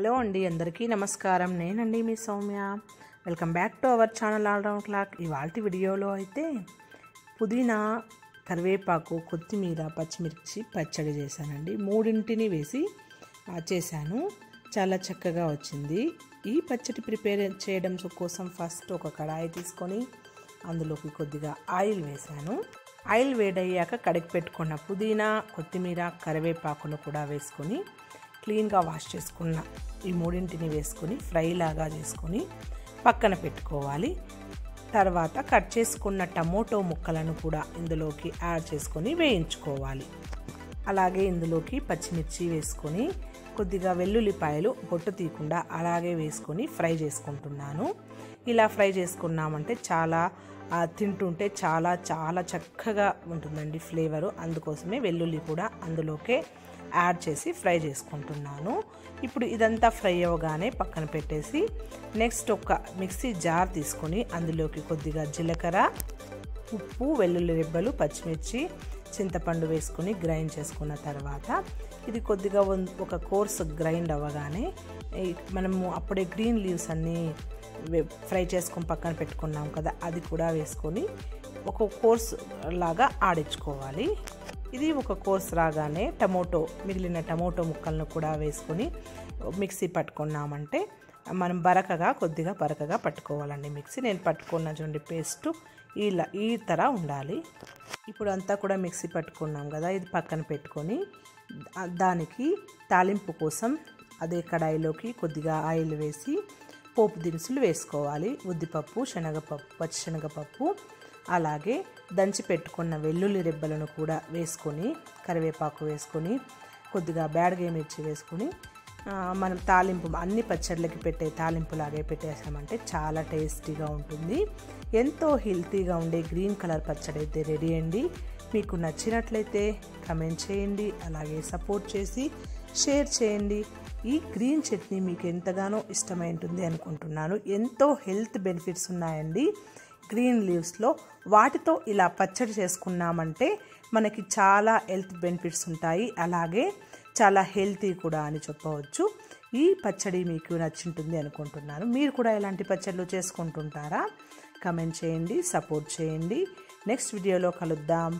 Hello అండి, అందరికీ నమస్కారం. నేనండి మీ Soumya. Welcome back to our channel all round clock. ఇవాల్టి వీడియోలో అయితే పుదీనా, కరివేపాకు, కొత్తిమీర, పచ్చిమిర్చి పచ్చడి చేశానండి. మూడింటిని వేసి చేశాను. చాలా చక్కగా వచ్చింది. ఈ పచ్చడి ప్రిపేర్ చేయడం కోసం ఫస్ట్ ఒక కడాయి తీసుకొని అందులోకి కొద్దిగా ఆయిల్ వేశాను. ఆయిల్ వేడయ్యాక కడిగి పెట్టుకున్న పుదీనా, కొత్తిమీర, కరివేపాకును కూడా వేసుకొని క్లీన్గా వాష్ చేసుకున్న ఈ మూడింటిని వేసుకొని ఫ్రై లాగా చేసుకొని పక్కన పెట్టుకోవాలి. తర్వాత కట్ చేసుకున్న టమోటో ముక్కలను కూడా ఇందులోకి యాడ్ చేసుకొని వేయించుకోవాలి. అలాగే ఇందులోకి పచ్చిమిర్చి వేసుకొని కొద్దిగా వెల్లుల్లిపాయలు పొట్టు తీయకుండా అలాగే వేసుకొని ఫ్రై చేసుకుంటున్నాను. ఇలా ఫ్రై చేసుకున్నామంటే చాలా తింటుంటే చాలా చాలా చక్కగా ఉంటుందండి ఫ్లేవరు. అందుకోసమే వెల్లుల్లి కూడా అందులోకే యాడ్ చేసి ఫ్రై చేసుకుంటున్నాను. ఇప్పుడు ఇదంతా ఫ్రై అవ్వగానే పక్కన పెట్టేసి నెక్స్ట్ ఒక మిక్సీ జార్ తీసుకొని అందులోకి కొద్దిగా జీలకర్ర, ఉప్పు, వెల్లుల్లి రెబ్బలు, పచ్చిమిర్చి, చింతపండు వేసుకొని గ్రైండ్ చేసుకున్న తర్వాత ఇది కొద్దిగా ఒక కోర్స్ గ్రైండ్ అవ్వగానే మనము అప్పుడే గ్రీన్ లీవ్స్ అన్నీ ఫ్రై చేసుకొని పక్కన పెట్టుకున్నాం కదా, అది కూడా వేసుకొని ఒక కోర్స్ లాగా ఆడించుకోవాలి. ఇది ఒక కోర్స్ రాగానే మిగిలిన టమోటో ముక్కలను కూడా వేసుకొని మిక్సీ పట్టుకున్నామంటే మనం కొద్దిగా బరకగా పట్టుకోవాలండి మిక్సీ. నేను పట్టుకున్న చూడండి పేస్ట్ ఈ తర ఉండాలి. ఇప్పుడు అంతా కూడా మిక్సీ పట్టుకున్నాం కదా, ఇది పక్కన పెట్టుకొని దానికి తాలింపు కోసం అదే కడాయిలోకి కొద్దిగా ఆయిల్ వేసి పోపు దినుసులు వేసుకోవాలి. ఉద్దిపప్పు, శనగపప్పు, పచ్చిశనగపప్పు, అలాగే దంచి పెట్టుకున్న వెల్లుల్లి రెబ్బలను కూడా వేసుకొని కరివేపాకు వేసుకొని కొద్దిగా బ్యాడగే మిర్చి వేసుకొని మనం తాలింపు అన్ని పచ్చళ్ళకి పెట్టే తాలింపులాగే పెట్టేసామంటే చాలా టేస్టీగా ఉంటుంది. ఎంతో హెల్తీగా ఉండే గ్రీన్ కలర్ పచ్చడి అయితే రెడీ అండి. మీకు నచ్చినట్లయితే కమెంట్ చేయండి, అలాగే సపోర్ట్ చేసి షేర్ చేయండి. ఈ గ్రీన్ చట్నీ మీకు ఎంతగానో ఇష్టమై ఉంటుంది అనుకుంటున్నాను. ఎంతో హెల్త్ బెనిఫిట్స్ ఉన్నాయండి గ్రీన్ లీవ్స్లో. వాటితో ఇలా పచ్చడి చేసుకున్నామంటే మనకి చాలా హెల్త్ బెనిఫిట్స్ ఉంటాయి, అలాగే చాలా హెల్తీ కూడా అని చెప్పవచ్చు. ఈ పచ్చడి మీకు నచ్చుంటుంది అనుకుంటున్నాను. మీరు కూడా ఇలాంటి పచ్చళ్ళు చేసుకుంటుంటారా? కమెంట్ చేయండి, సపోర్ట్ చేయండి. నెక్స్ట్ వీడియోలో కలుద్దాం.